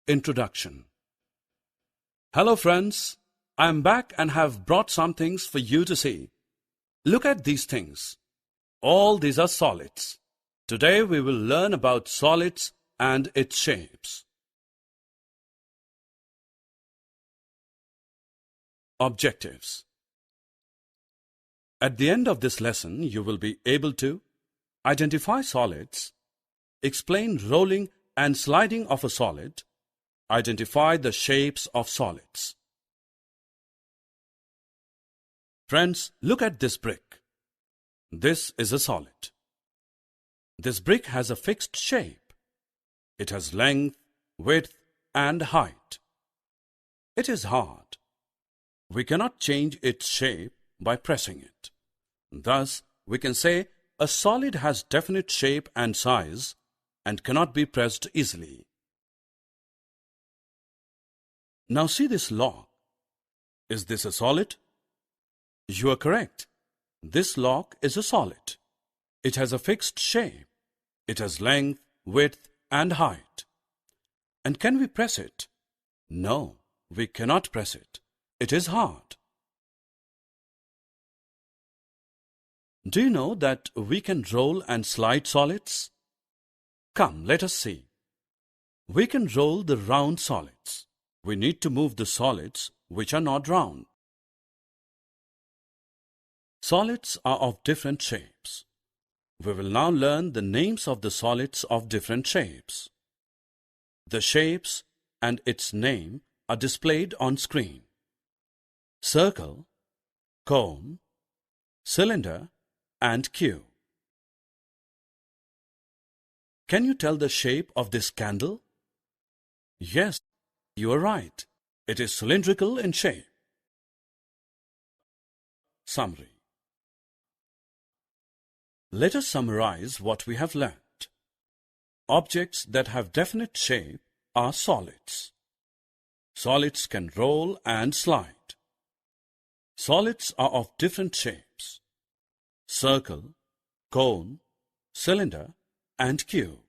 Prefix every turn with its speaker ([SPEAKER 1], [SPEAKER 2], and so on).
[SPEAKER 1] Introduction. Hello friends, I am back and have brought some things for you to see. Look at these things. All these are solids. Today we will learn about solids and its shapes. Objectives. At the end of this lesson, you will be able to identify solids, explain rolling and sliding of a solid, identify the shapes of solids. Friends, look at this brick. This is a solid. This brick has a fixed shape. It has length, width, and height. It is hard. We cannot change its shape by pressing it. Thus, we can say a solid has definite shape and size and cannot be pressed easily. Now see this lock. Is this a solid? You are correct. This lock is a solid. It has a fixed shape. It has length, width, and height. And can we press it? No, we cannot press it. It is hard. Do you know that we can roll and slide solids? Come, let us see. We can roll the round solids. We need to move the solids which are not round. Solids are of different shapes. We will now learn the names of the solids of different shapes. The shapes and its name are displayed on screen. Circle, cone, cylinder, and cube. Can you tell the shape of this candle? Yes, you are right. It is cylindrical in shape. Summary. Let us summarize what we have learnt. Objects that have definite shape are solids. Solids can roll and slide. Solids are of different shapes: circle, cone, cylinder, and cube.